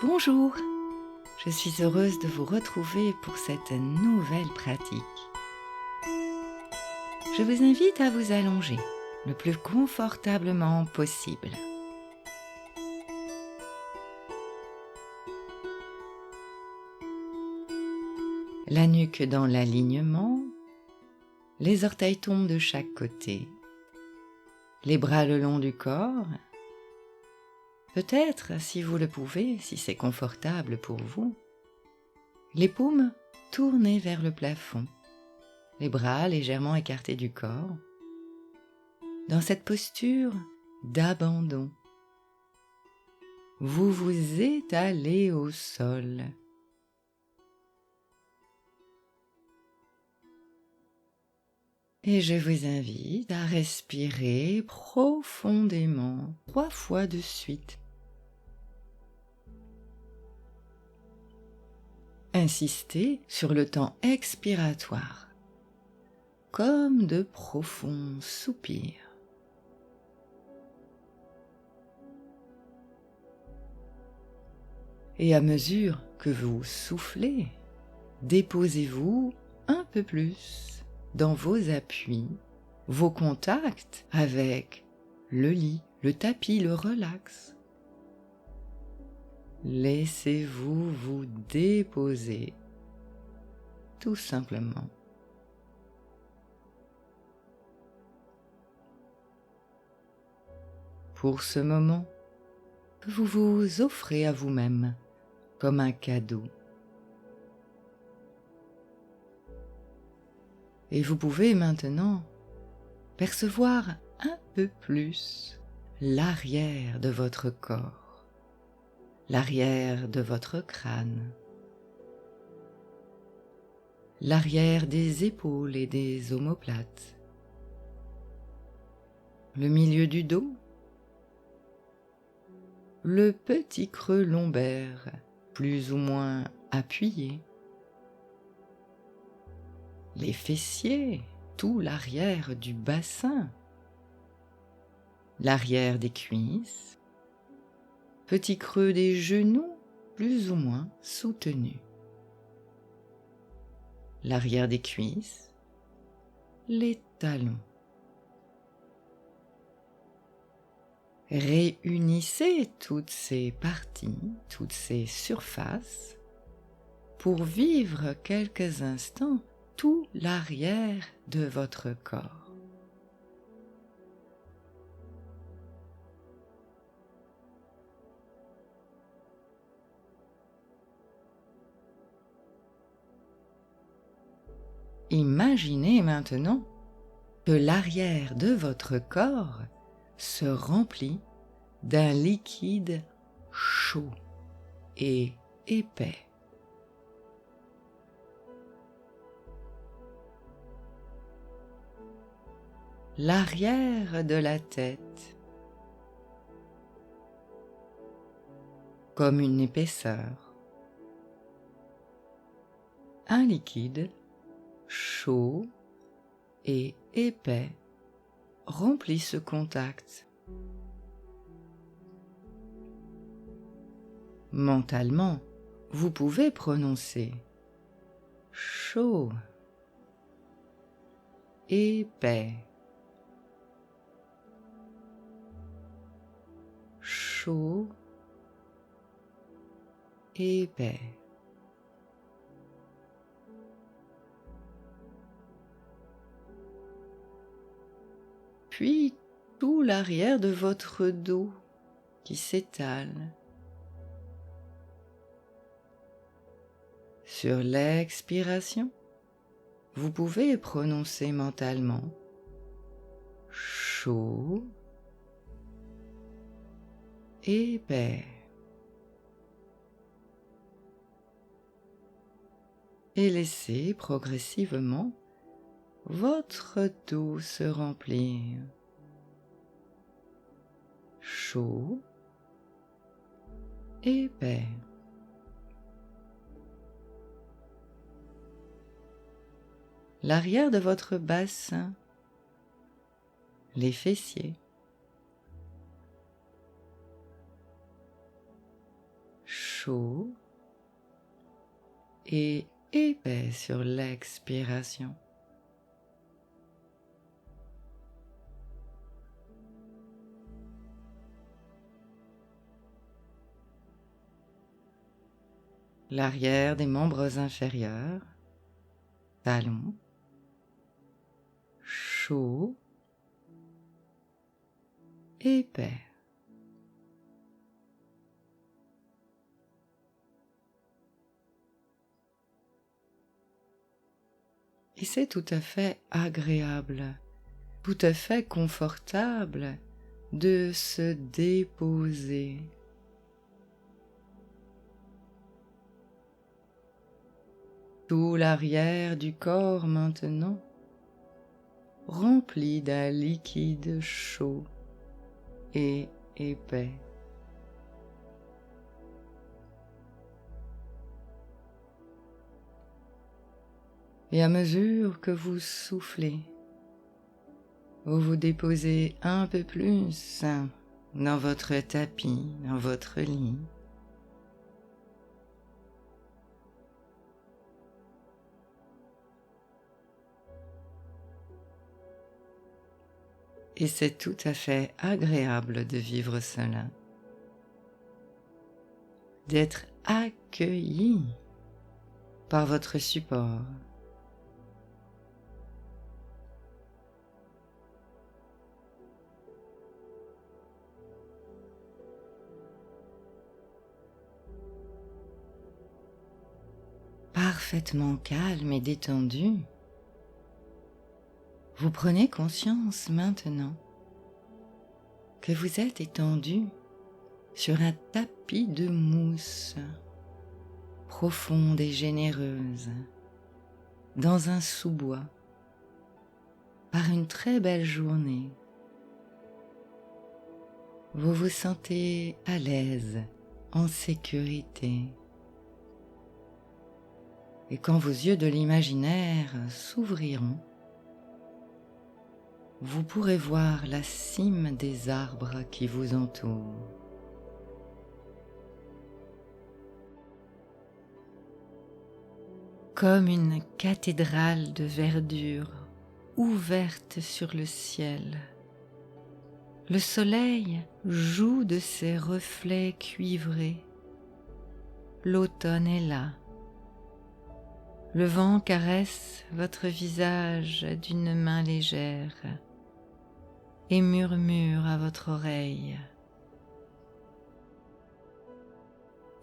Bonjour, je suis heureuse de vous retrouver pour cette nouvelle pratique. Je vous invite à vous allonger le plus confortablement possible. La nuque dans l'alignement, les orteils tombent de chaque côté, les bras le long du corps. Peut-être, si vous le pouvez, si c'est confortable pour vous, les paumes tournées vers le plafond, les bras légèrement écartés du corps, dans cette posture d'abandon. Vous vous étalez au sol. Et je vous invite à respirer profondément 3 fois de suite. Insistez sur le temps expiratoire, comme de profonds soupirs. Et à mesure que vous soufflez, déposez-vous un peu plus dans vos appuis, vos contacts avec le lit, le tapis le relaxent. Laissez-vous vous déposer, tout simplement. Pour ce moment que vous vous offrez à vous-même comme un cadeau. Et vous pouvez maintenant percevoir un peu plus l'arrière de votre corps, l'arrière de votre crâne, l'arrière des épaules et des omoplates, le milieu du dos, le petit creux lombaire plus ou moins appuyé, les fessiers, tout l'arrière du bassin, l'arrière des cuisses, petit creux des genoux plus ou moins soutenus, l'arrière des cuisses, les talons. Réunissez toutes ces parties, toutes ces surfaces pour vivre quelques instants tout l'arrière de votre corps. Imaginez maintenant que l'arrière de votre corps se remplit d'un liquide chaud et épais. L'arrière de la tête, comme une épaisseur. Un liquide chaud et épais remplit ce contact. Mentalement, vous pouvez prononcer chaud, épais, chaud, épais. Puis tout l'arrière de votre dos qui s'étale. Sur l'expiration, vous pouvez prononcer mentalement chaud, épais. Et laissez progressivement votre dos se remplir. Chaud, épais. L'arrière de votre bassin, les fessiers, chaud, chaud et épais sur l'expiration. L'arrière des membres inférieurs, talons, chaud, épais. Et c'est tout à fait agréable, tout à fait confortable de se déposer. Tout l'arrière du corps maintenant, rempli d'un liquide chaud et épais. Et à mesure que vous soufflez, vous vous déposez un peu plus dans votre tapis, dans votre lit. Et c'est tout à fait agréable de vivre cela, d'être accueilli par votre support. Parfaitement calme et détendu, vous prenez conscience maintenant que vous êtes étendu sur un tapis de mousse profonde et généreuse dans un sous-bois par une très belle journée. Vous vous sentez à l'aise, en sécurité. Et quand vos yeux de l'imaginaire s'ouvriront, vous pourrez voir la cime des arbres qui vous entourent. Comme une cathédrale de verdure ouverte sur le ciel, le soleil joue de ses reflets cuivrés. L'automne est là. Le vent caresse votre visage d'une main légère et murmure à votre oreille.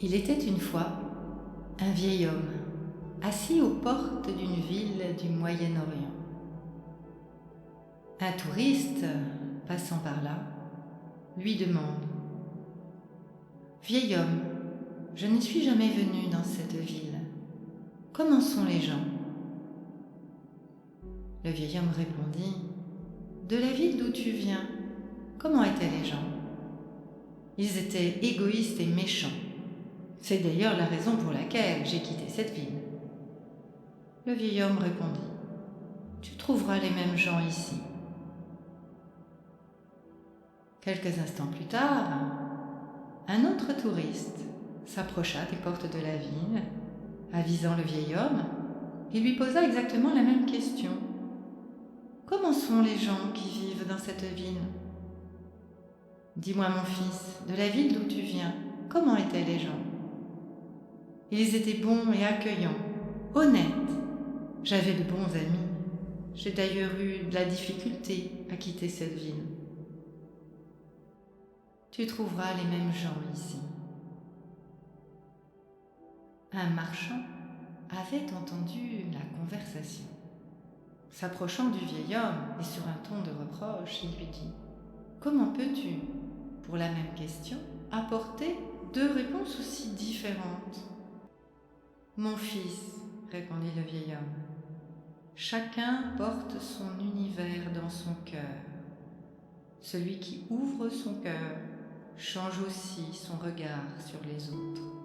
Il était une fois un vieil homme assis aux portes d'une ville du Moyen-Orient. Un touriste, passant par là, lui demande : « Vieil homme, je ne suis jamais venu dans cette ville. Comment sont les gens ?» Le vieil homme répondit : « De la ville d'où tu viens, comment étaient les gens ? Ils étaient égoïstes et méchants. C'est d'ailleurs la raison pour laquelle j'ai quitté cette ville. » Le vieil homme répondit : « Tu trouveras les mêmes gens ici. » Quelques instants plus tard, un autre touriste s'approcha des portes de la ville, avisant le vieil homme, et lui posa exactement la même question. « Comment sont les gens qui vivent dans cette ville ? Dis-moi, mon fils, de la ville d'où tu viens, comment étaient les gens ? Ils étaient bons et accueillants, honnêtes. J'avais de bons amis. J'ai d'ailleurs eu de la difficulté à quitter cette ville. Tu trouveras les mêmes gens ici. » Un marchand avait entendu la conversation. S'approchant du vieil homme et sur un ton de reproche, il lui dit : « Comment peux-tu, pour la même question, apporter deux réponses aussi différentes ? » « Mon fils, répondit le vieil homme, chacun porte son univers dans son cœur. Celui qui ouvre son cœur change aussi son regard sur les autres.